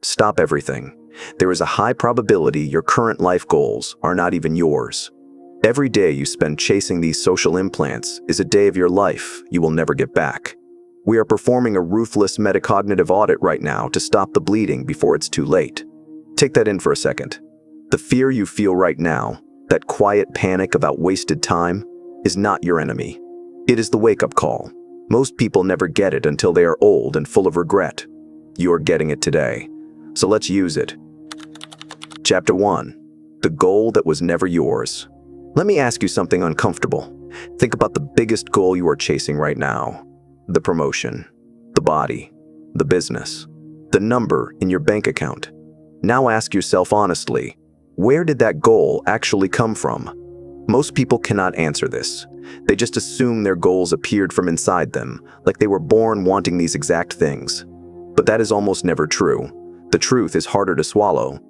Stop everything. There is a high probability your current life goals are not even yours. Every day you spend chasing these social implants is a day of your life you will never get back. We are performing a ruthless metacognitive audit right now to stop the bleeding before it's too late. Take that in for a second. The fear you feel right now, that quiet panic about wasted time, is not your enemy. It is the wake-up call. Most people never get it until they are old and full of regret. You are getting it today. So let's use it. Chapter 1. The goal that was never yours. Let me ask you something uncomfortable. Think about the biggest goal you are chasing right now. The promotion, the body, the business, the number in your bank account. Now ask yourself honestly, where did that goal actually come from? Most people cannot answer this. They just assume their goals appeared from inside them, like they were born wanting these exact things. But that is almost never true. The truth is harder to swallow.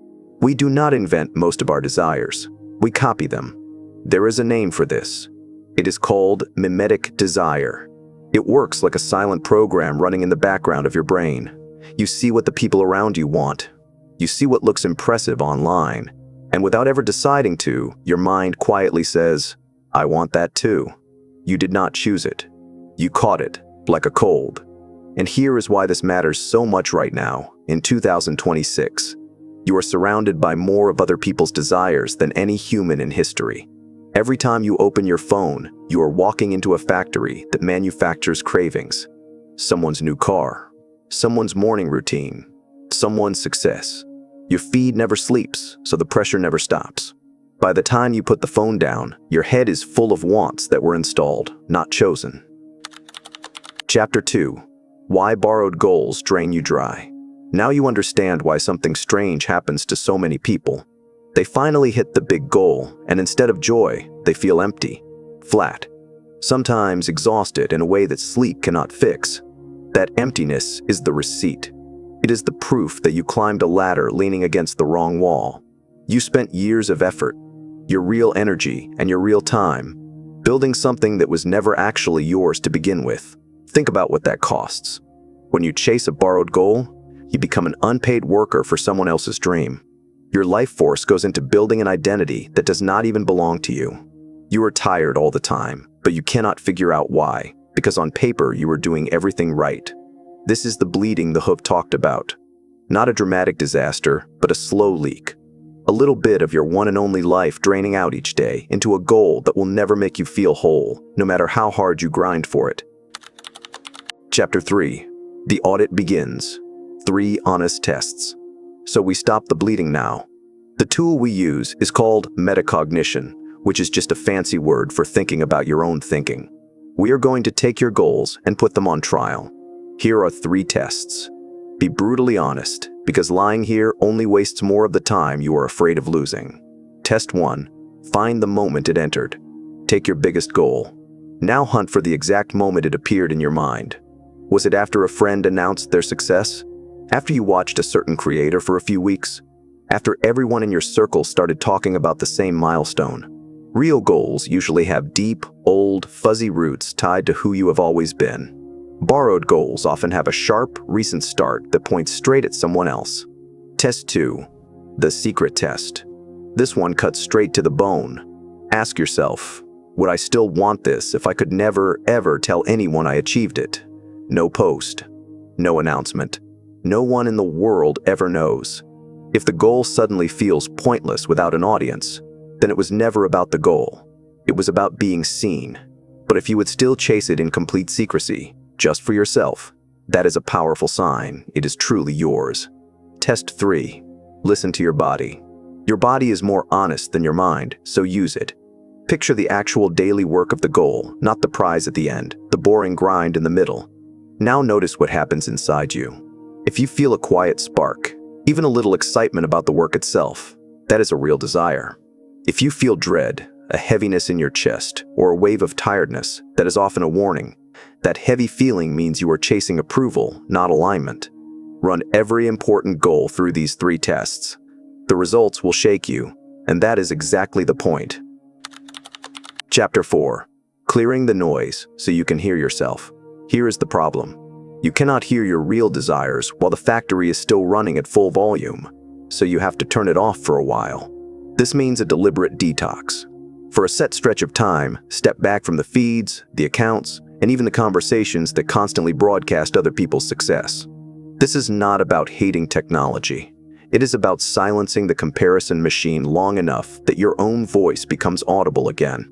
We do not invent most of our desires. We copy them. There is a name for this. It is called mimetic desire. It works like a silent program running in the background of your brain. You see what the people around you want. You see what looks impressive online. And without ever deciding to, your mind quietly says, I want that too. You did not choose it. You caught it, like a cold. And here is why this matters so much right now, in 2026. You are surrounded by more of other people's desires than any human in history. Every time you open your phone, you are walking into a factory that manufactures cravings. Someone's new car, someone's morning routine, someone's success. Your feed never sleeps, so the pressure never stops. By the time you put the phone down, your head is full of wants that were installed, not chosen. Chapter 2. Why borrowed goals drain you dry. Now you understand why something strange happens to so many people. They finally hit the big goal, and instead of joy, they feel empty, flat, sometimes exhausted in a way that sleep cannot fix. That emptiness is the receipt. It is the proof that you climbed a ladder leaning against the wrong wall. You spent years of effort, your real energy and your real time, building something that was never actually yours to begin with. Think about what that costs. When you chase a borrowed goal, you become an unpaid worker for someone else's dream. Your life force goes into building an identity that does not even belong to you. You are tired all the time, but you cannot figure out why, because on paper you are doing everything right. This is the bleeding the hoof talked about. Not a dramatic disaster, but a slow leak. A little bit of your one and only life draining out each day into a goal that will never make you feel whole, no matter how hard you grind for it. Chapter 3. The audit begins. 3 honest tests. So we stop the bleeding now. The tool we use is called Metacognition, which is just a fancy word for thinking about your own thinking. We are going to take your goals and put them on trial. Here are 3 tests. Be brutally honest, because lying here only wastes more of the time you are afraid of losing. Test 1. Find the moment it entered. Take your biggest goal. Now hunt for the exact moment it appeared in your mind. Was it after a friend announced their success? After you watched a certain creator for a few weeks? After everyone in your circle started talking about the same milestone? Real goals usually have deep, old, fuzzy roots tied to who you have always been. Borrowed goals often have a sharp, recent start that points straight at someone else. Test 2. The secret test. This one cuts straight to the bone. Ask yourself, would I still want this if I could never, ever tell anyone I achieved it? No post. No announcement. No one in the world ever knows. If the goal suddenly feels pointless without an audience, then it was never about the goal. It was about being seen. But if you would still chase it in complete secrecy, just for yourself, that is a powerful sign it is truly yours. Test 3. Listen to your body. Your body is more honest than your mind, so use it. Picture the actual daily work of the goal, not the prize at the end, the boring grind in the middle. Now notice what happens inside you. If you feel a quiet spark, even a little excitement about the work itself, that is a real desire. If you feel dread, a heaviness in your chest, or a wave of tiredness, that is often a warning. That heavy feeling means you are chasing approval, not alignment. Run every important goal through these 3 tests. The results will shake you, and that is exactly the point. Chapter 4. Clearing the noise so you can hear yourself. Here is the problem. You cannot hear your real desires while the factory is still running at full volume, so you have to turn it off for a while. This means a deliberate detox. For a set stretch of time, step back from the feeds, the accounts, and even the conversations that constantly broadcast other people's success. This is not about hating technology. It is about silencing the comparison machine long enough that your own voice becomes audible again.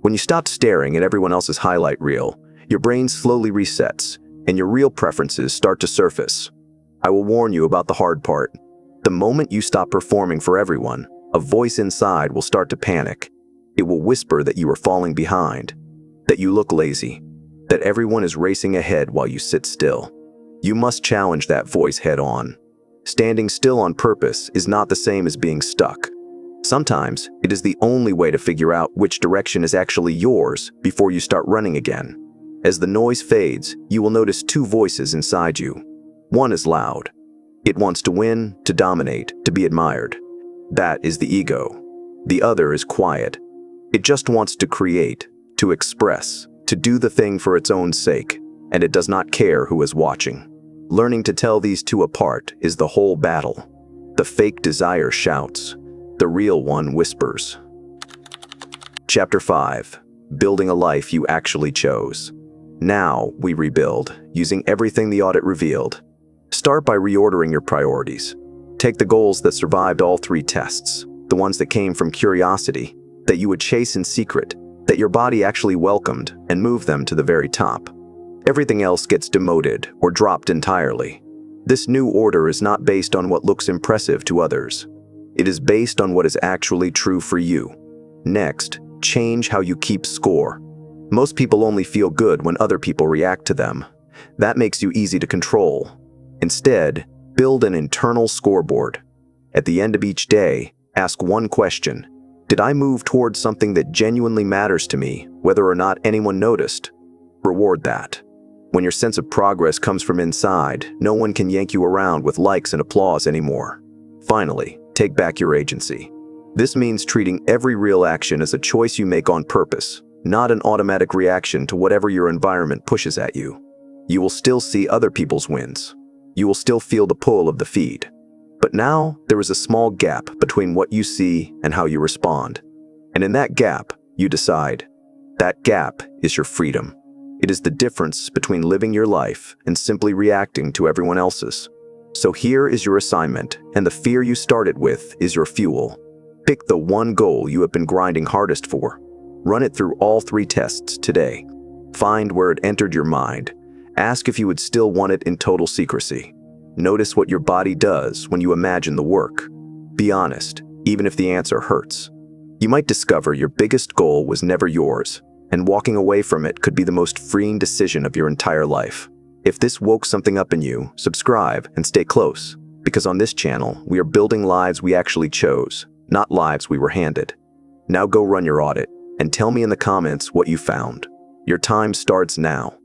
When you stop staring at everyone else's highlight reel, your brain slowly resets, and your real preferences start to surface. I will warn you about the hard part. The moment you stop performing for everyone, a voice inside will start to panic. It will whisper that you are falling behind, that you look lazy, that everyone is racing ahead while you sit still. You must challenge that voice head on. Standing still on purpose is not the same as being stuck. Sometimes it is the only way to figure out which direction is actually yours before you start running again. As the noise fades, you will notice two voices inside you. One is loud. It wants to win, to dominate, to be admired. That is the ego. The other is quiet. It just wants to create, to express, to do the thing for its own sake, and it does not care who is watching. Learning to tell these two apart is the whole battle. The fake desire shouts. The real one whispers. Chapter 5. Building a life you actually chose. Now we rebuild, using everything the audit revealed. Start by reordering your priorities. Take the goals that survived all 3 tests, the ones that came from curiosity, that you would chase in secret, that your body actually welcomed, and move them to the very top. Everything else gets demoted or dropped entirely. This new order is not based on what looks impressive to others. It is based on what is actually true for you. Next, change how you keep score. Most people only feel good when other people react to them. That makes you easy to control. Instead, build an internal scoreboard. At the end of each day, ask one question. Did I move towards something that genuinely matters to me, whether or not anyone noticed? Reward that. When your sense of progress comes from inside, no one can yank you around with likes and applause anymore. Finally, take back your agency. This means treating every real action as a choice you make on purpose, not an automatic reaction to whatever your environment pushes at you. You will still see other people's wins. You will still feel the pull of the feed. But now, there is a small gap between what you see and how you respond. And in that gap, you decide. That gap is your freedom. It is the difference between living your life and simply reacting to everyone else's. So here is your assignment, and the fear you started with is your fuel. Pick the one goal you have been grinding hardest for. Run it through all 3 tests today. Find where it entered your mind. Ask if you would still want it in total secrecy. Notice what your body does when you imagine the work. Be honest, even if the answer hurts. You might discover your biggest goal was never yours, and walking away from it could be the most freeing decision of your entire life. If this woke something up in you, subscribe and stay close, because on this channel, we are building lives we actually chose, not lives we were handed. Now go run your audit, and tell me in the comments what you found. Your time starts now.